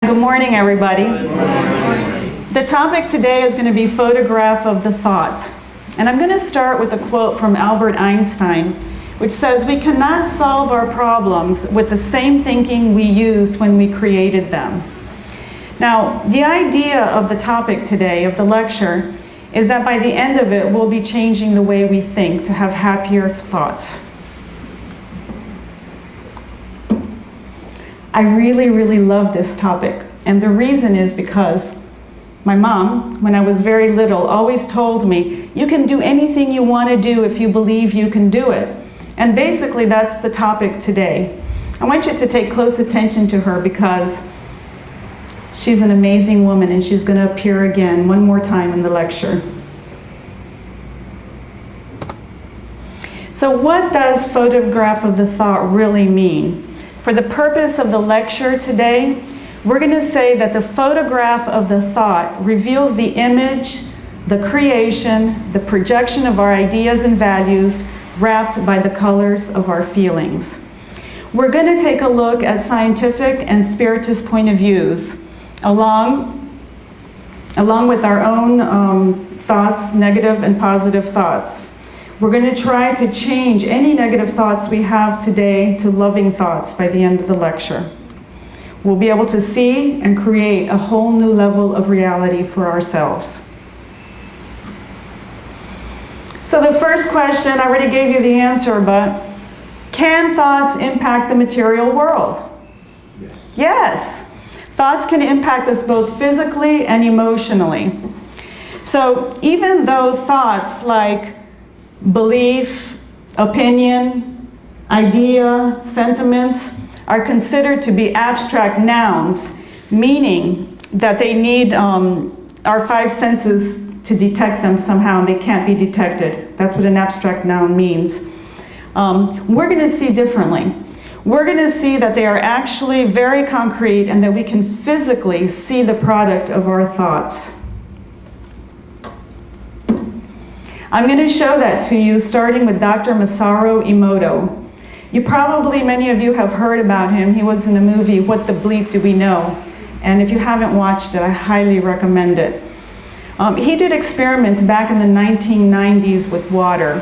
Good morning, everybody. The topic today is going to be photograph of the thought. And I'm going to start with a quote from Albert Einstein, which says, "We cannot solve our problems with the same thinking we used when we created them." Now, the idea of the topic today, of the lecture, is that by the end of it, we'll be changing the way we think to have happier thoughts. I really, really love this topic. And the reason is because my mom, when I was very little, always told me, you can do anything you want to do if you believe you can do it. And basically, that's the topic today. I want you to take close attention to her because she's an amazing woman and she's going to appear again one more time in the lecture. So what does photograph of the thought really mean? For the purpose of the lecture today, we're going to say that the photograph of the thought reveals the image, the creation, the projection of our ideas and values wrapped by the colors of our feelings. We're going to take a look at scientific and spiritist point of views, along with our own thoughts, negative and positive thoughts. We're going to try to change any negative thoughts we have today to loving thoughts by the end of the lecture. We'll be able to see and create a whole new level of reality for ourselves. So the first question, I already gave you the answer, but can thoughts impact the material world? Yes. Yes. Thoughts can impact us both physically and emotionally. So even though thoughts like belief, opinion, idea, sentiments are considered to be abstract nouns, meaning that they need our five senses to detect them somehow, and they can't be detected. That's what an abstract noun means. We're going to see differently. We're going to see that they are actually very concrete and that we can physically see the product of our thoughts. I'm going to show that to you starting with Dr. Masaru Emoto. Many of you have heard about him. He was in the movie, What the Bleep Do We Know? And if you haven't watched it, I highly recommend it. He did experiments back in the 1990s with water.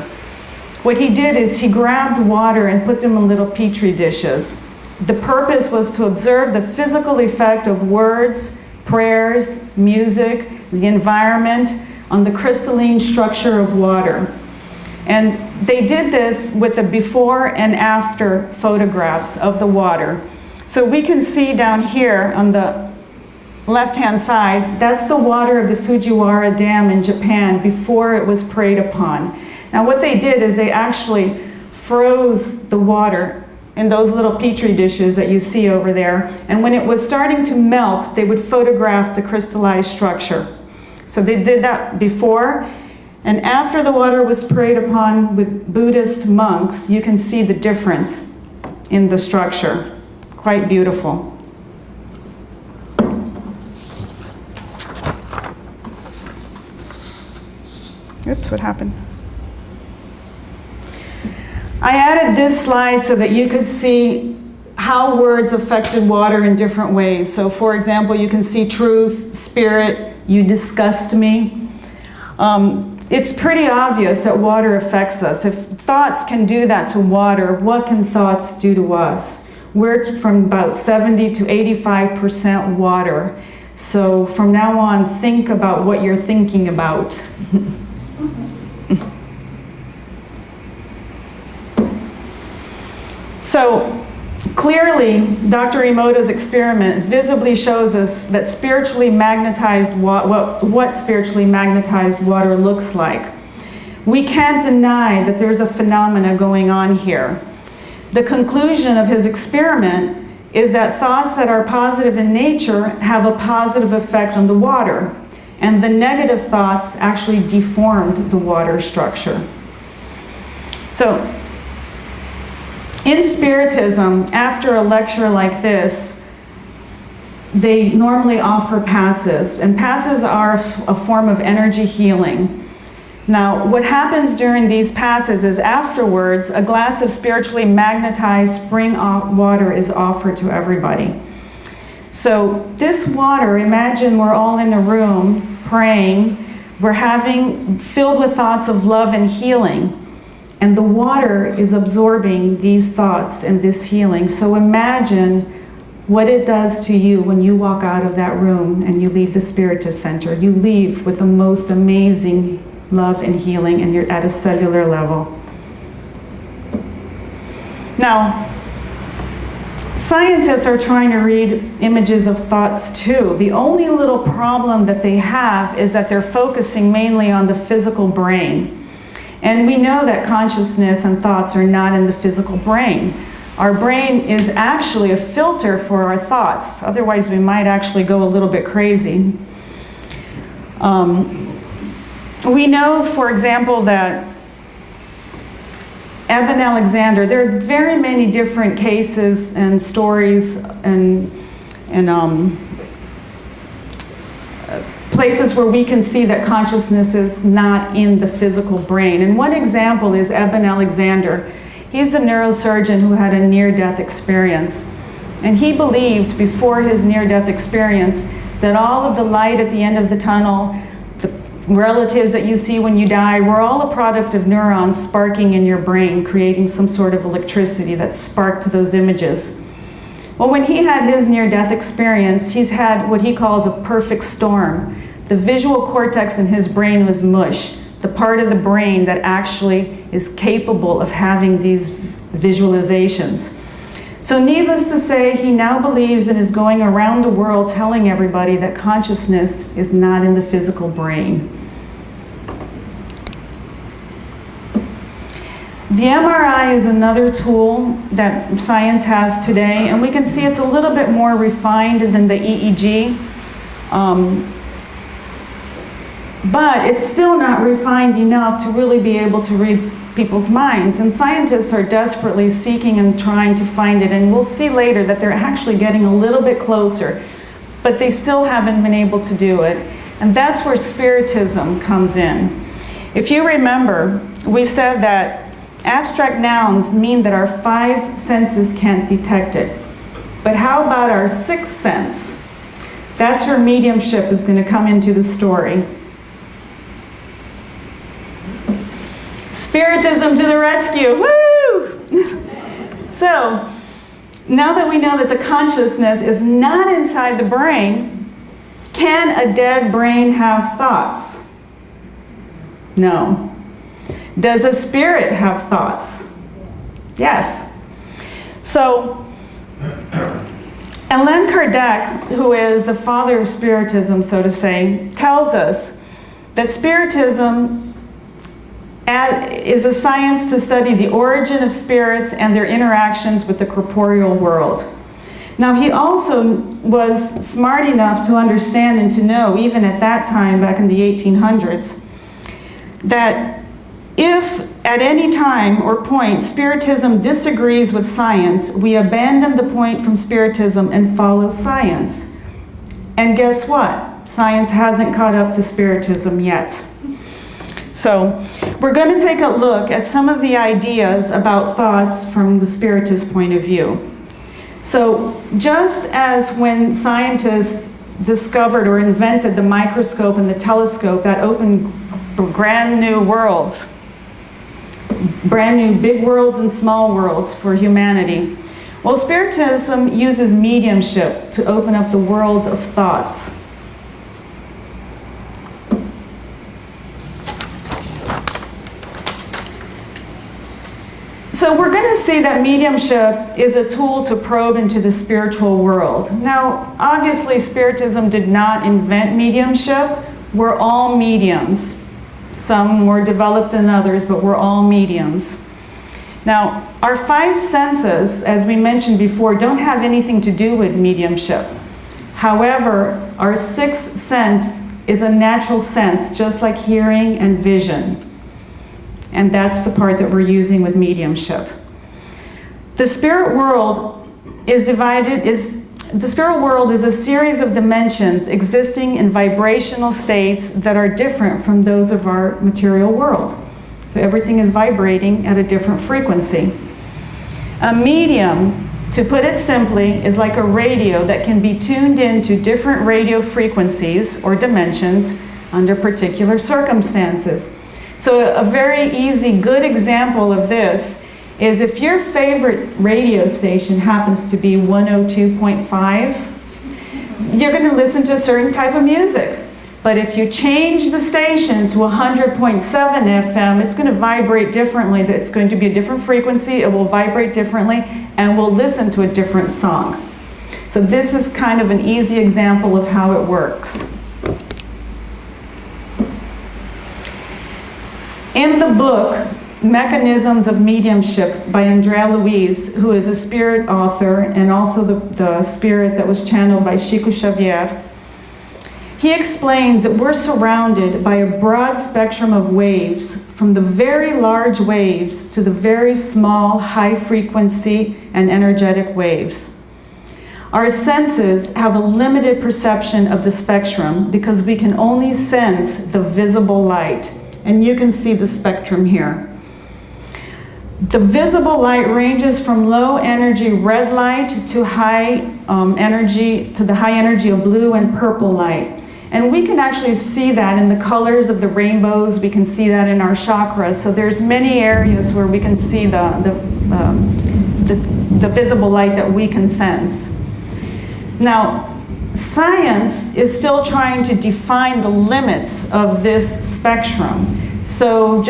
What he did is he grabbed water and put them in little petri dishes. The purpose was to observe the physical effect of words, prayers, music, the environment, on the crystalline structure of water. And they did this with the before and after photographs of the water. So we can see down here on the left-hand side, that's the water of the Fujiwara Dam in Japan before it was preyed upon. Now what they did is they actually froze the water in those little petri dishes that you see over there. And when it was starting to melt, they would photograph the crystallized structure. So they did that before, and after the water was preyed upon with Buddhist monks, you can see the difference in the structure. Quite beautiful. Oops, what happened? I added this slide so that you could see how words affected water in different ways. So for example, you can see truth, spirit, you disgust me. It's pretty obvious that water affects us. If thoughts can do that to water, what can thoughts do to us? We're from about 70 to 85% water. So from now on, think about what you're thinking about. So clearly, Dr. Emoto's experiment visibly shows us that spiritually magnetized what spiritually magnetized water looks like. We can't deny that there's a phenomena going on here. The conclusion of his experiment is that thoughts that are positive in nature have a positive effect on the water, and the negative thoughts actually deformed the water structure. So, in Spiritism, after a lecture like this, they normally offer passes, and passes are a form of energy healing. Now, what happens during these passes is afterwards, a glass of spiritually magnetized spring water is offered to everybody. So this water, imagine we're all in a room praying, we're filled with thoughts of love and healing, and the water is absorbing these thoughts and this healing. So imagine what it does to you when you walk out of that room and you leave the Spiritist Center. You leave with the most amazing love and healing, and you're at a cellular level. Now, scientists are trying to read images of thoughts too. The only little problem that they have is that they're focusing mainly on the physical brain. And we know that consciousness and thoughts are not in the physical brain. Our brain is actually a filter for our thoughts. Otherwise, we might actually go a little bit crazy. We know, for example, that Eben Alexander, there are very many different cases and stories and places where we can see that consciousness is not in the physical brain. And one example is Eben Alexander. He's the neurosurgeon who had a near-death experience. And he believed before his near-death experience that all of the light at the end of the tunnel, the relatives that you see when you die, were all a product of neurons sparking in your brain, creating some sort of electricity that sparked those images. Well, when he had his near-death experience, he's had what he calls a perfect storm. The visual cortex in his brain was mush, the part of the brain that actually is capable of having these visualizations. So needless to say, he now believes and is going around the world telling everybody that consciousness is not in the physical brain. The MRI is another tool that science has today, and we can see it's a little bit more refined than the EEG, but it's still not refined enough to really be able to read people's minds, and scientists are desperately seeking and trying to find it, and we'll see later that they're actually getting a little bit closer, but they still haven't been able to do it, and that's where Spiritism comes in. If you remember, we said that abstract nouns mean that our 5 senses can't detect it, but how about our 6th sense? That's where mediumship is going to come into the story. Spiritism to the rescue, woo! So, now that we know that the consciousness is not inside the brain, can a dead brain have thoughts? No. Does a spirit have thoughts? Yes. So, Allan Kardec, who is the father of Spiritism, so to say, tells us that Spiritism is a science to study the origin of spirits and their interactions with the corporeal world. Now, he also was smart enough to understand and to know, even at that time, back in the 1800s, that if at any time or point Spiritism disagrees with science, we abandon the point from Spiritism and follow science. And guess what? Science hasn't caught up to Spiritism yet. So we're going to take a look at some of the ideas about thoughts from the Spiritist point of view. So just as when scientists discovered or invented the microscope and the telescope, that opened brand new worlds, brand new big worlds and small worlds for humanity. Well, Spiritism uses mediumship to open up the world of thoughts. So we're going to see that mediumship is a tool to probe into the spiritual world. Now, obviously, Spiritism did not invent mediumship. We're all mediums. Some more developed than others, but we're all mediums. Now, our 5 senses, as we mentioned before, don't have anything to do with mediumship. However, our 6th sense is a natural sense, just like hearing and vision. And that's the part that we're using with mediumship. The spirit world is the spirit world is a series of dimensions existing in vibrational states that are different from those of our material world. So everything is vibrating at a different frequency. A medium to put it simply, is like a radio that can be tuned into different radio frequencies or dimensions under particular circumstances. So a very easy, good example of this is if your favorite radio station happens to be 102.5, you're going to listen to a certain type of music. But if you change the station to 100.7 FM, it's going to vibrate differently. It's going to be a different frequency, it will vibrate differently, and we'll listen to a different song. So this is kind of an easy example of how it works. In the book, Mechanisms of Mediumship by Andrea Louise, who is a spirit author and also the spirit that was channeled by Chico Xavier, he explains that we're surrounded by a broad spectrum of waves, from the very large waves to the very small, high frequency and energetic waves. Our senses have a limited perception of the spectrum because we can only sense the visible light. And you can see the spectrum here. The visible light ranges from low energy red light to high energy, to the high energy of blue and purple light. And we can actually see that in the colors of the rainbows. We can see that in our chakras. So there's many areas where we can see the visible light that we can sense. Now, science is still trying to define the limits of this spectrum. So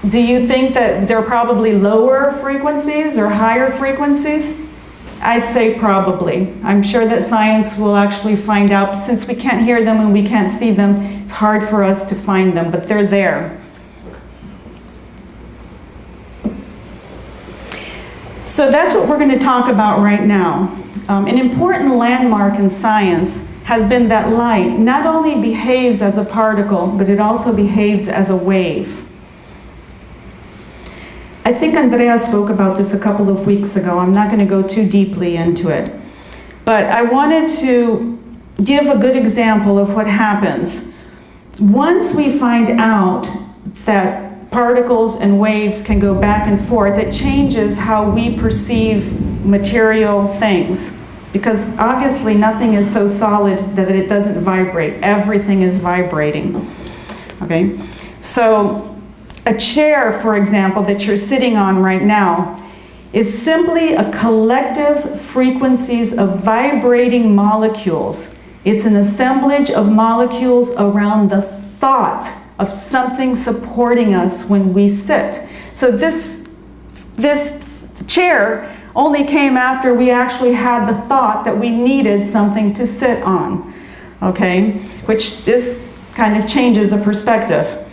do you think that there are probably lower frequencies or higher frequencies? I'd say probably. I'm sure that science will actually find out. Since we can't hear them and we can't see them, it's hard for us to find them, but they're there. So that's what we're going to talk about right now. An important landmark in science has been that light not only behaves as a particle, but it also behaves as a wave. I think Andrea spoke about this a couple of weeks ago. I'm not going to go too deeply into it. But I wanted to give a good example of what happens. Once we find out that particles and waves can go back and forth, it changes how we perceive material things. Because obviously nothing is so solid that it doesn't vibrate. Everything is vibrating. Okay? So a chair, for example, that you're sitting on right now is simply a collective frequencies of vibrating molecules. It's an assemblage of molecules around the thought of something supporting us when we sit. So this chair only came after we actually had the thought that we needed something to sit on, okay? Which this kind of changes the perspective.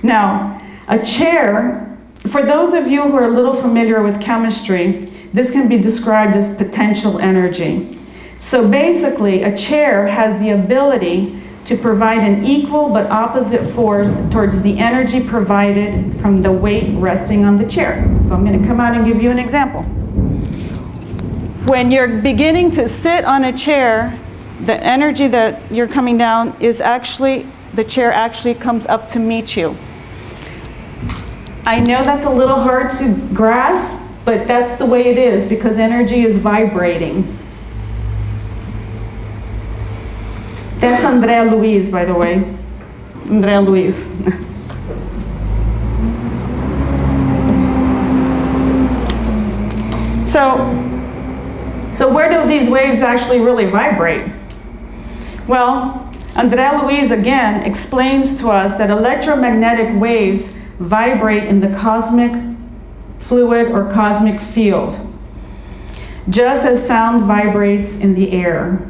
Now, a chair, for those of you who are a little familiar with chemistry, this can be described as potential energy. So basically, a chair has the ability to provide an equal but opposite force towards the energy provided from the weight resting on the chair. So I'm going to come out and give you an example. When you're beginning to sit on a chair, the energy that you're coming down is actually, the chair actually comes up to meet you. I know that's a little hard to grasp, but that's the way it is because energy is vibrating. That's Andrea Louise, by the way. Andrea Louise. So where do these waves actually really vibrate? Well, Andrea Louise again explains to us that electromagnetic waves vibrate in the cosmic fluid or cosmic field, just as sound vibrates in the air.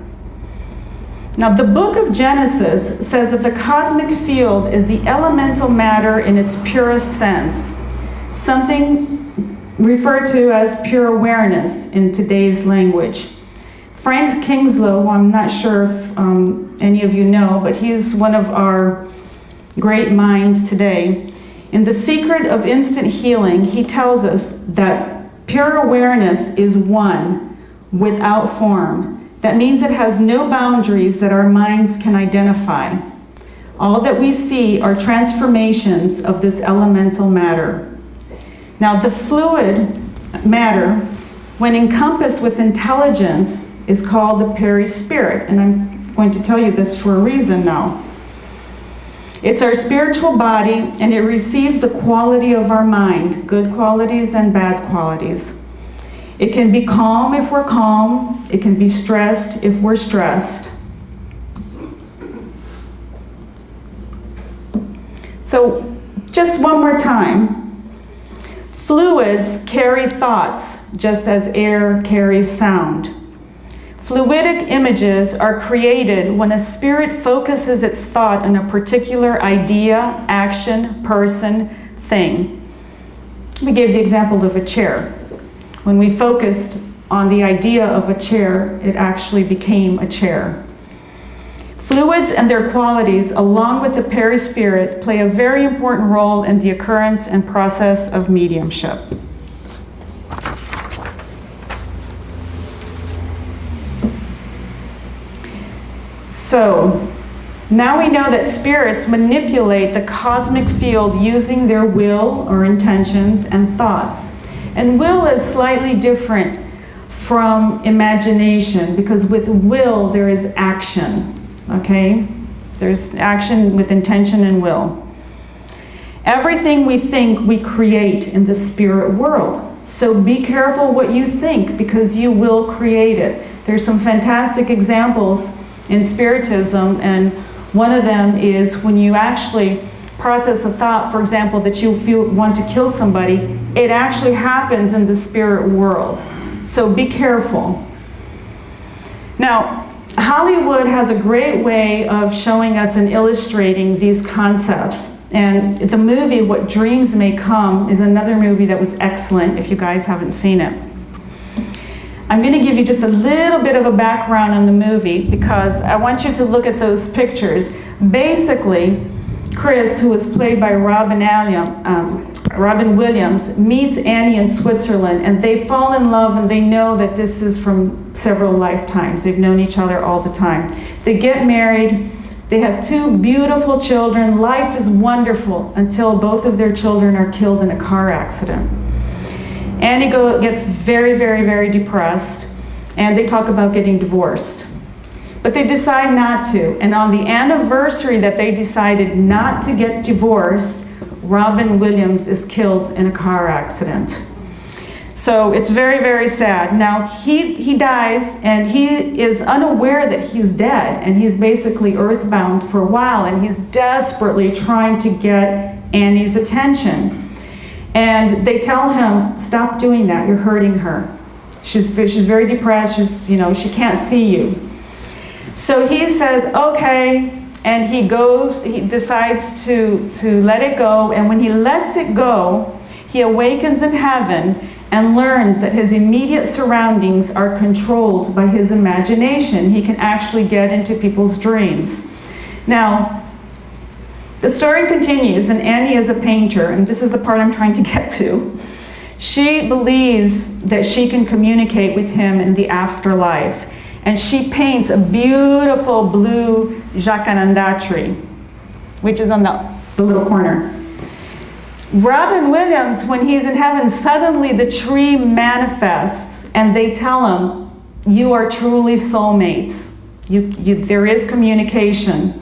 Now, the book of Genesis says that the cosmic field is the elemental matter in its purest sense, something referred to as pure awareness in today's language. Frank Kingslow, who I'm not sure if any of you know, but he's one of our great minds today. In The Secret of Instant Healing, he tells us that pure awareness is one, without form. That means it has no boundaries that our minds can identify. All that we see are transformations of this elemental matter. Now, the fluid matter when encompassed with intelligence, is called the perispirit. And I'm going to tell you this for a reason now. It's our spiritual body, and it receives the quality of our mind, good qualities and bad qualities. It can be calm if we're calm. It can be stressed if we're stressed. So, just one more time. Fluids carry thoughts, just as air carries sound. Fluidic images are created when a spirit focuses its thought on a particular idea, action, person, thing. We gave the example of a chair. When we focused on the idea of a chair, it actually became a chair. Fluids and their qualities, along with the perispirit, play a very important role in the occurrence and process of mediumship. So, now we know that spirits manipulate the cosmic field using their will or intentions and thoughts. And will is slightly different from imagination, because with will there is action, okay? There's action with intention and will. Everything we think we create in the spirit world. So be careful what you think, because you will create it. There's some fantastic examples in Spiritism, and one of them is when you actually process a thought, for example, that you want to kill somebody, it actually happens in the spirit world. So be careful. Now, Hollywood has a great way of showing us and illustrating these concepts. And the movie, What Dreams May Come, is another movie that was excellent if you guys haven't seen it. I'm going to give you just a little bit of a background on the movie because I want you to look at those pictures. Basically, Chris, who was played by Robin Williams, meets Annie in Switzerland, and they fall in love, and they know that this is from several lifetimes. They've known each other all the time. They get married. They have 2 beautiful children. Life is wonderful until both of their children are killed in a car accident. Annie gets very, very, very depressed, and they talk about getting divorced. But they decide not to. And on the anniversary that they decided not to get divorced, Robin Williams is killed in a car accident. So it's very, very sad. Now, he dies, and he is unaware that he's dead, and he's basically earthbound for a while, and he's desperately trying to get Annie's attention. And they tell him, stop doing that, you're hurting her. She's very depressed, she can't see you. So he says, okay, and he decides to let it go, and when he lets it go, he awakens in heaven and learns that his immediate surroundings are controlled by his imagination. He can actually get into people's dreams. Now, the story continues, and Annie is a painter, and this is the part I'm trying to get to. She believes that she can communicate with him in the afterlife, and she paints a beautiful blue jacaranda tree, which is on the little corner. Robin Williams, when he's in heaven, suddenly the tree manifests, and they tell him, you are truly soulmates. There is communication.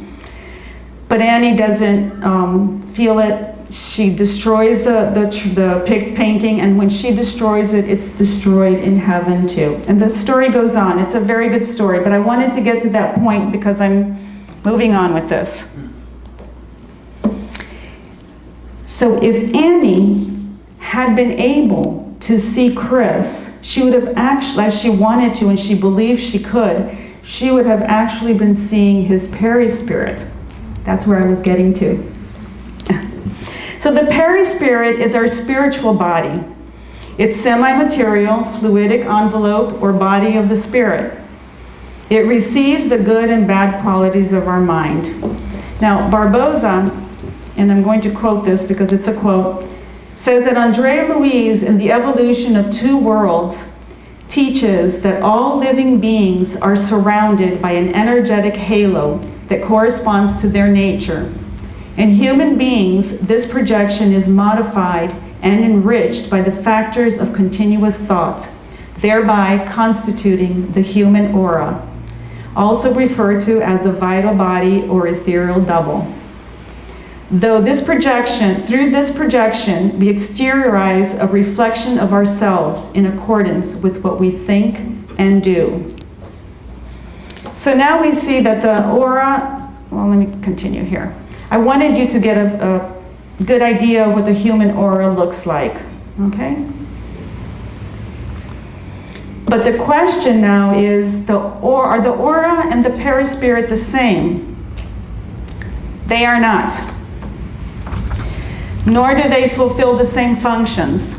But Annie doesn't feel it. She destroys the painting, and when she destroys it, it's destroyed in heaven too. And the story goes on. It's a very good story, but I wanted to get to that point because I'm moving on with this. So if Annie had been able to see Chris, she would have actually, as she wanted to and she believed she could, she would have actually been seeing his perispirit. That's where I was getting to. So the perispirit is our spiritual body. It's semi-material, fluidic envelope or body of the spirit. It receives the good and bad qualities of our mind. Now, Barboza, and I'm going to quote this because it's a quote, says that André Louise in The Evolution of Two Worlds teaches that all living beings are surrounded by an energetic halo that corresponds to their nature. In human beings, this projection is modified and enriched by the factors of continuous thought. The thereby constituting the human aura, also referred to as the vital body or ethereal double. Through this projection, we exteriorize a reflection of ourselves in accordance with what we think and do. So now we see that the aura, well, let me continue here. I wanted you to get a good idea of what the human aura looks like, okay? But the question now is, are the aura and the perispirit the same? They are not. Nor do they fulfill the same functions.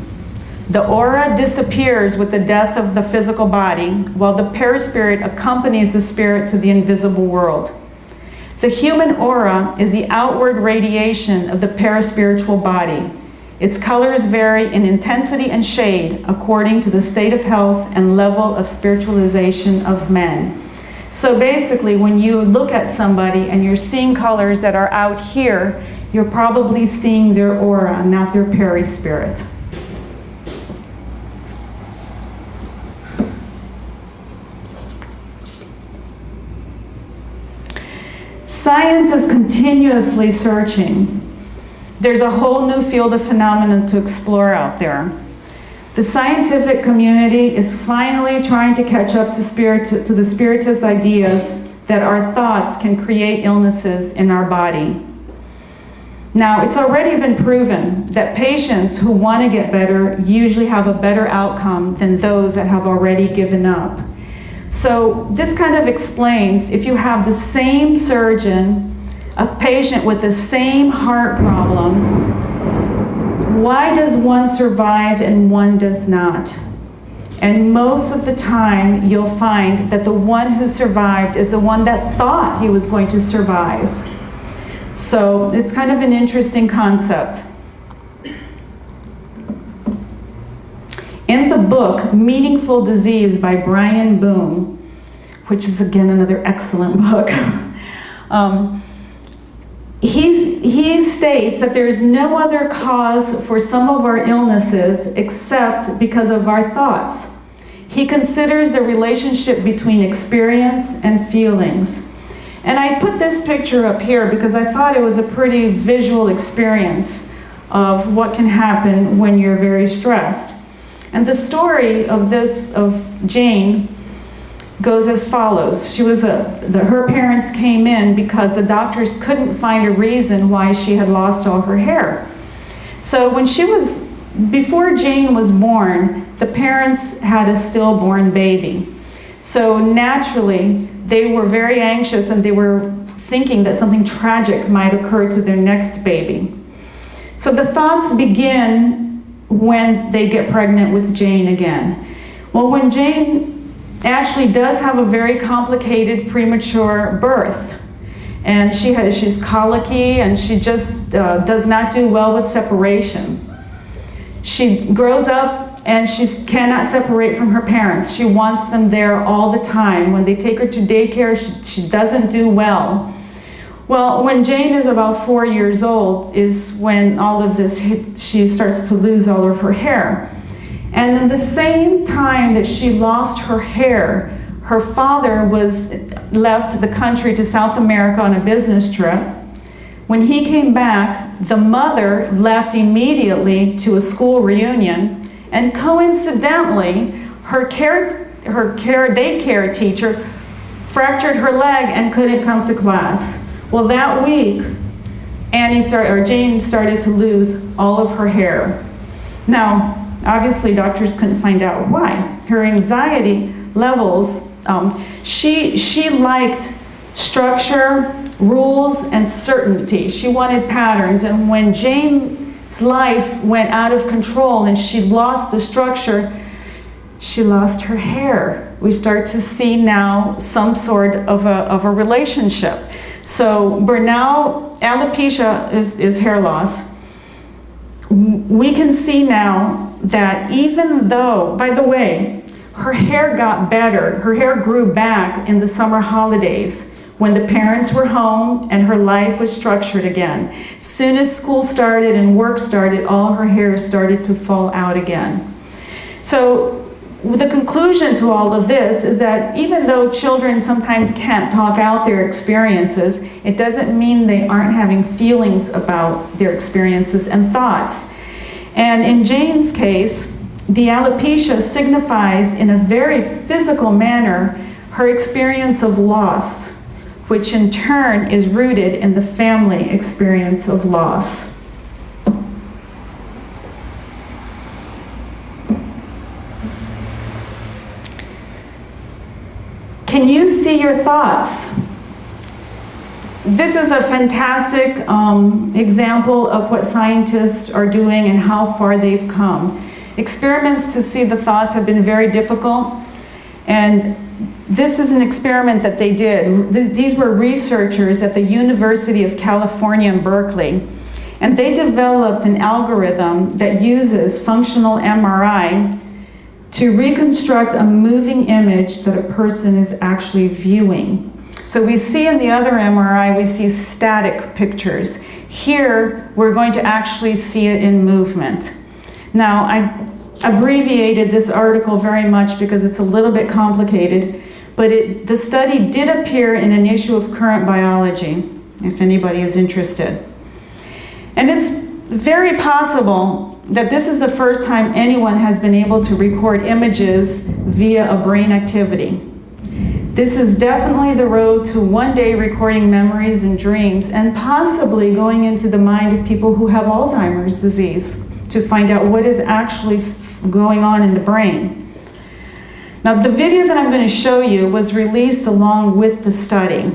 The aura disappears with the death of the physical body, while the perispirit accompanies the spirit to the invisible world. The human aura is the outward radiation of the perispiritual body. Its colors vary in intensity and shade according to the state of health and level of spiritualization of men. So basically, when you look at somebody and you're seeing colors that are out here, you're probably seeing their aura, not their perispirit. Science is continuously searching. There's a whole new field of phenomena to explore out there. The scientific community is finally trying to catch up to the spiritist ideas that our thoughts can create illnesses in our body. Now, it's already been proven that patients who want to get better usually have a better outcome than those that have already given up. So this kind of explains, if you have the same surgeon, a patient with the same heart problem, why does one survive and one does not? And most of the time, you'll find that the one who survived is the one that thought he was going to survive. So it's kind of an interesting concept. In the book, Meaningful Disease by Brian Boom, which is again another excellent book, he states that there's no other cause for some of our illnesses except because of our thoughts. He considers the relationship between experience and feelings. And I put this picture up here because I thought it was a pretty visual experience of what can happen when you're very stressed. And the story of Jane goes as follows. Her parents came in because the doctors couldn't find a reason why she had lost all her hair. So before Jane was born, the parents had a stillborn baby. So naturally, they were very anxious and they were thinking that something tragic might occur to their next baby. So the thoughts begin when they get pregnant with Jane again. Well, when Jane actually does have a very complicated premature birth, and she's colicky and she just does not do well with separation. She grows up and she cannot separate from her parents. She wants them there all the time. When they take her to daycare, she doesn't do well. Well, when Jane is about 4 years old is when all of this she starts to lose all of her hair. And in the same time that she lost her hair, her father left the country to South America on a business trip. When he came back, the mother left immediately to a school reunion, and coincidentally, her daycare teacher fractured her leg and couldn't come to class. Well, that week, Jane started to lose all of her hair. Now, obviously, doctors couldn't find out why. Her anxiety levels, she liked structure, rules, and certainty. She wanted patterns, and when Jane's life went out of control and she lost the structure, she lost her hair. We start to see now some sort of a relationship. So Bernal, alopecia is hair loss. We can see now that even though, by the way, her hair got better, her hair grew back in the summer holidays when the parents were home and her life was structured again. Soon as school started and work started, all her hair started to fall out again. So the conclusion to all of this is that even though children sometimes can't talk out their experiences, it doesn't mean they aren't having feelings about their experiences and thoughts. And in Jane's case, the alopecia signifies in a very physical manner her experience of loss, which in turn is rooted in the family experience of loss. Can you see your thoughts? This is a fantastic example of what scientists are doing and how far they've come. Experiments to see the thoughts have been very difficult, and this is an experiment that they did. These were researchers at the University of California in Berkeley, and they developed an algorithm that uses functional MRI to reconstruct a moving image that a person is actually viewing. So we see in the other MRI, we see static pictures. Here, we're going to actually see it in movement. Now, I abbreviated this article very much because it's a little bit complicated, but the study did appear in an issue of Current Biology, if anybody is interested. And it's very possible that this is the first time anyone has been able to record images via a brain activity. This is definitely the road to one day recording memories and dreams, and possibly going into the mind of people who have Alzheimer's disease to find out what is actually going on in the brain. Now, the video that I'm going to show you was released along with the study.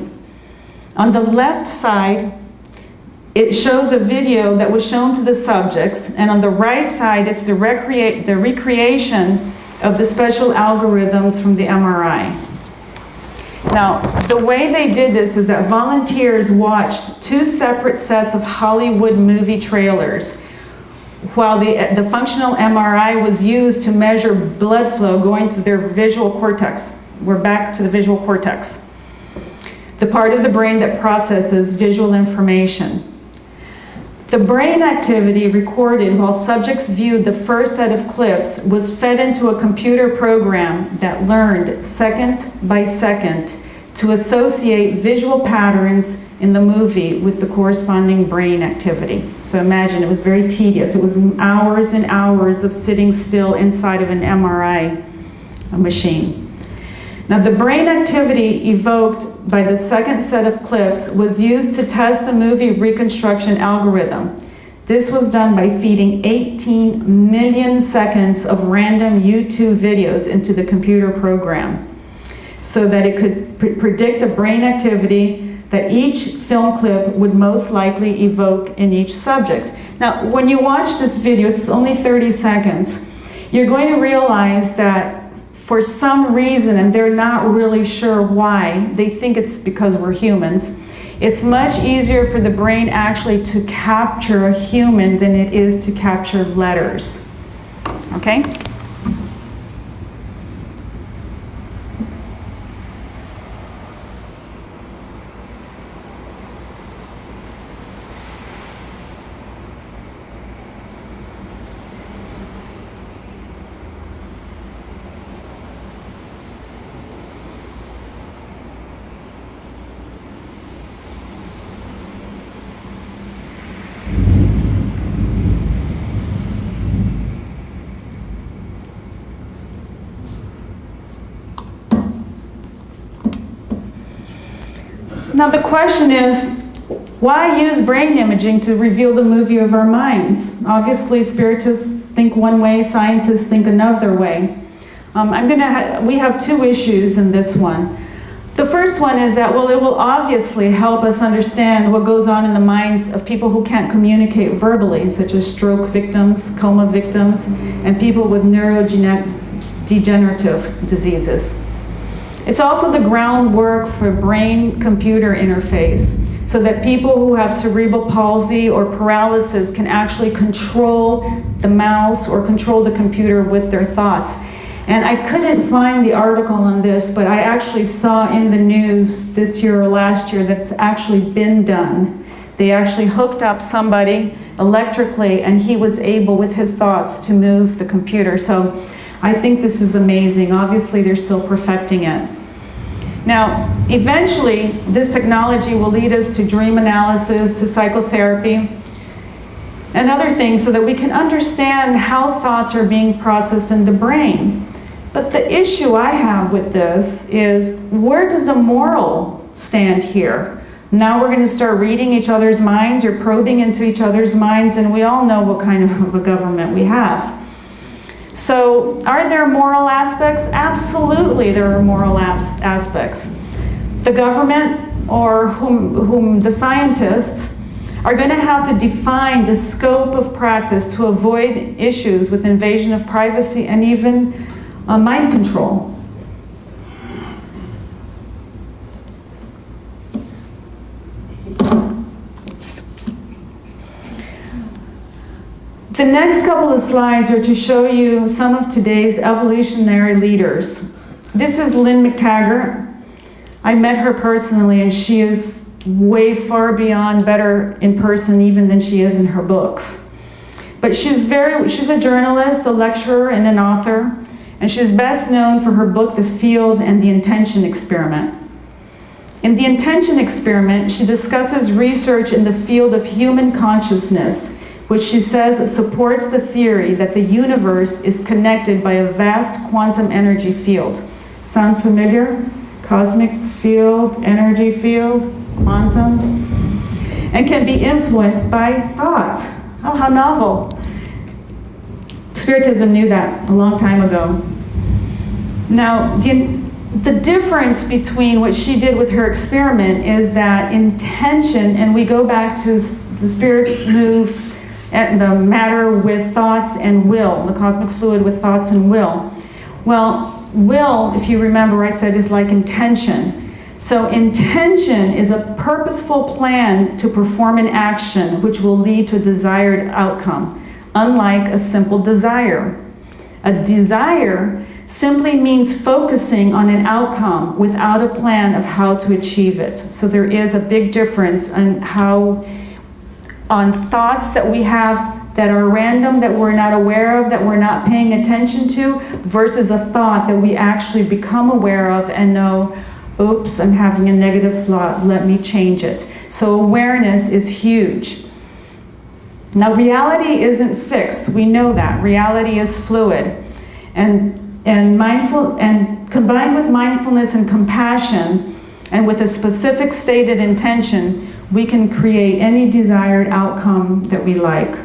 On the left side, it shows the video that was shown to the subjects, and on the right side, it's the recreation of the special algorithms from the MRI. Now, the way they did this is that volunteers watched two separate sets of Hollywood movie trailers, while the functional MRI was used to measure blood flow going through their visual cortex. We're back to the visual cortex, the part of the brain that processes visual information. The brain activity recorded while subjects viewed the first set of clips was fed into a computer program that learned second by second to associate visual patterns in the movie with the corresponding brain activity. So imagine, it was very tedious. It was hours and hours of sitting still inside of an MRI machine. Now, the brain activity evoked by the second set of clips was used to test the movie reconstruction algorithm. This was done by feeding 18 million seconds of random YouTube videos into the computer program so that it could predict the brain activity that each film clip would most likely evoke in each subject. Now, when you watch this video, it's only 30 seconds, you're going to realize that for some reason, and they're not really sure why, they think it's because we're humans, it's much easier for the brain actually to capture a human than it is to capture letters. Okay? Now the question is, why use brain imaging to reveal the movie of our minds? Obviously, spiritists think one way, scientists think another way. We have two issues in this one. The first one is that, well, it will obviously help us understand what goes on in the minds of people who can't communicate verbally, such as stroke victims, coma victims, and people with neurodegenerative diseases. It's also the groundwork for brain-computer interface, so that people who have cerebral palsy or paralysis can actually control the mouse or control the computer with their thoughts. And I couldn't find the article on this, but I actually saw in the news this year or last year that it's actually been done. They actually hooked up somebody electrically, and he was able, with his thoughts, to move the computer. So I think this is amazing. Obviously, they're still perfecting it. Now, eventually, this technology will lead us to dream analysis, to psychotherapy, and other things so that we can understand how thoughts are being processed in the brain. But the issue I have with this is, where does the moral stand here? Now we're going to start reading each other's minds or probing into each other's minds, and we all know what kind of a government we have. So, are there moral aspects? Absolutely, there are moral aspects. The government, or whom the scientists, are going to have to define the scope of practice to avoid issues with invasion of privacy and even mind control. The next couple of slides are to show you some of today's evolutionary leaders. This is Lynne McTaggart. I met her personally, and she is way far beyond better in person even than she is in her books. But she's a journalist, a lecturer, and an author, and she's best known for her book, The Field and the Intention Experiment. In The Intention Experiment, she discusses research in the field of human consciousness, which she says supports the theory that the universe is connected by a vast quantum energy field. Sound familiar? Cosmic field, energy field, quantum, and can be influenced by thoughts. Oh, how novel. Spiritism knew that a long time ago. Now, the difference between what she did with her experiment is that intention, and we go back to the spirits move at the matter with thoughts and will, the cosmic fluid with thoughts and will. Well, will, if you remember, I said is like intention. So intention is a purposeful plan to perform an action which will lead to a desired outcome, unlike a simple desire. A desire simply means focusing on an outcome without a plan of how to achieve it. So there is a big difference on thoughts that we have that are random, that we're not aware of, that we're not paying attention to, versus a thought that we actually become aware of and know, oops, I'm having a negative thought, let me change it. So awareness is huge. Now, reality isn't fixed. We know that. Reality is fluid. And combined with mindfulness and compassion, and with a specific stated intention, we can create any desired outcome that we like.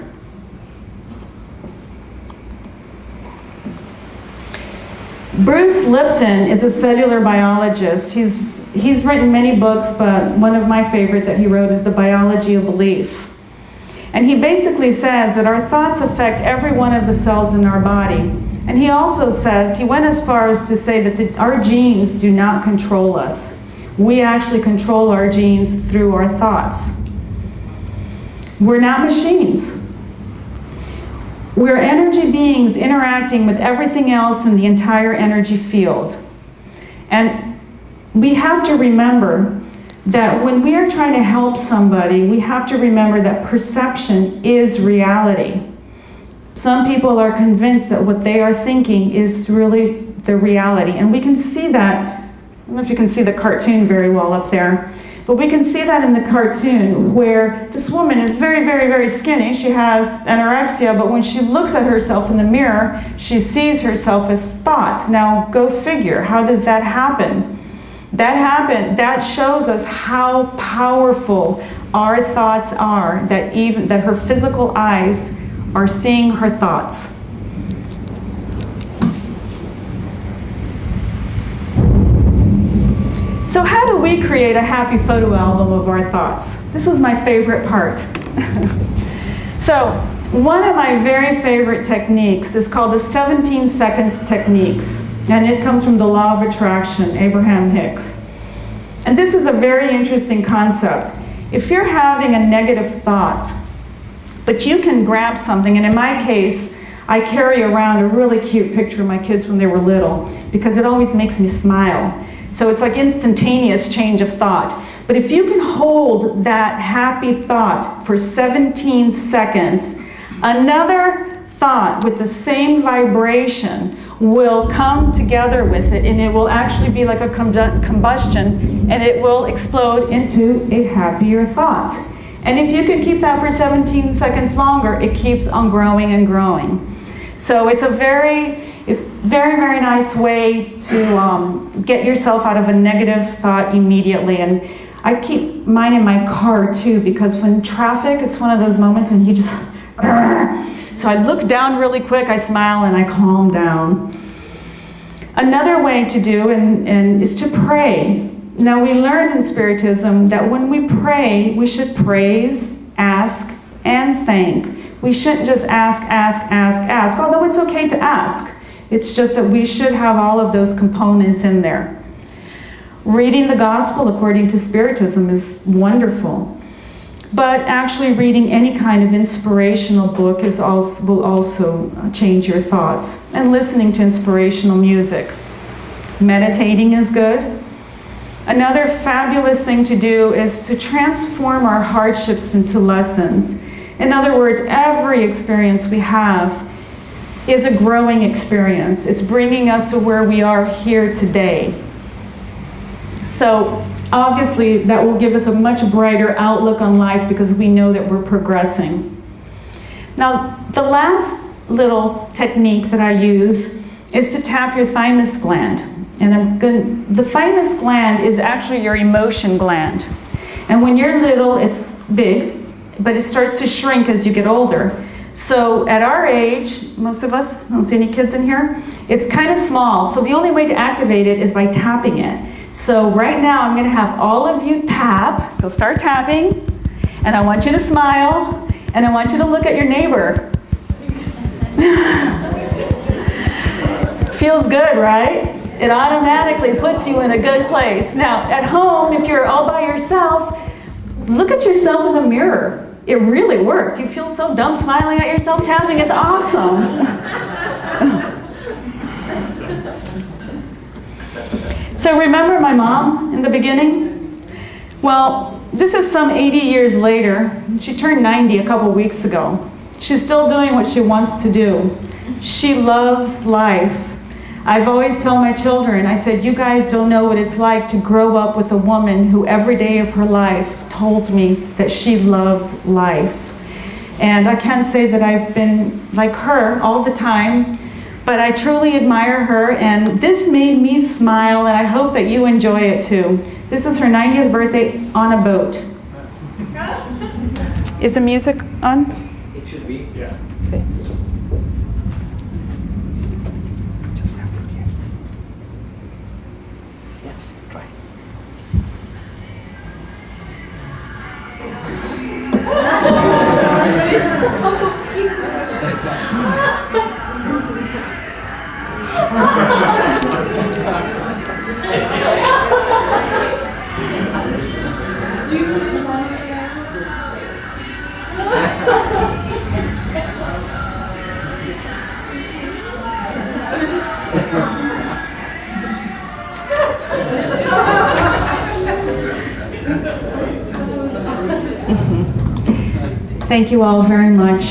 Bruce Lipton is a cellular biologist. He's written many books, but one of my favorite that he wrote is The Biology of Belief. And he basically says that our thoughts affect every one of the cells in our body. And he also says, he went as far as to say that our genes do not control us. We actually control our genes through our thoughts. We're not machines. We're energy beings interacting with everything else in the entire energy field. And we have to remember that when we are trying to help somebody, we have to remember that perception is reality. Some people are convinced that what they are thinking is really the reality. And we can see that. I don't know if you can see the cartoon very well up there, but we can see that in the cartoon where this woman is very, very, very skinny. She has anorexia, but when she looks at herself in the mirror, she herself as thought. Now, go figure. How does that happen? That shows us how powerful our thoughts are, that her physical eyes are seeing her thoughts. So how do we create a happy photo album of our thoughts? This was my favorite part. So one of my very favorite techniques is called the 17 seconds techniques. And it comes from the law of attraction, Abraham Hicks. And this is a very interesting concept. If you're having a negative thought, but you can grab something, and in my case, I carry around a really cute picture of my kids when they were little, because it always makes me smile. So it's like instantaneous change of thought. But if you can hold that happy thought for 17 seconds, another thought with the same vibration will come together with it, and it will actually be like a combustion, and it will explode into a happier thought. And if you can keep that for 17 seconds longer, it keeps on growing and growing. So it's a very, very nice way to get yourself out of a negative thought immediately. And I keep mine in my car too, because when traffic, it's one of those moments and you just, so I look down really quick, I smile, and I calm down. Another way to do is to pray. Now, we learn in Spiritism that when we pray, we should praise, ask, and thank. We shouldn't just ask, although it's okay to ask. It's just that we should have all of those components in there. Reading the Gospel according to Spiritism is wonderful. But actually reading any kind of inspirational book will also change your thoughts. And listening to inspirational music. Meditating is good. Another fabulous thing to do is to transform our hardships into lessons. In other words, every experience we have is a growing experience. It's bringing us to where we are here today. So obviously that will give us a much brighter outlook on life because we know that we're progressing. Now, the last little technique that I use is to tap your thymus gland. And the thymus gland is actually your emotion gland. And when you're little, it's big, but it starts to shrink as you get older. So at our age, most of us, I don't see any kids in here, it's kind of small. So the only way to activate it is by tapping it. So right now I'm going to have all of you tap. So start tapping, and I want you to smile, and I want you to look at your neighbor. Feels good, right? It automatically puts you in a good place. Now, at home, if you're all by yourself, look at yourself in the mirror. It really works. You feel so dumb smiling at yourself tapping. It's awesome. So remember my mom in the beginning? Well, this is some 80 years later. She turned 90 a couple weeks ago. She's still doing what she wants to do. She loves life. I've always told my children, I said, you guys don't know what it's like to grow up with a woman who every day of her life told me that she loved life. And I can't say that I've been like her all the time, but I truly admire her, and this made me smile, and I hope that you enjoy it too. This is her 90th birthday on a boat. Is the music on? It should be. Yeah. See. Thank you all very much.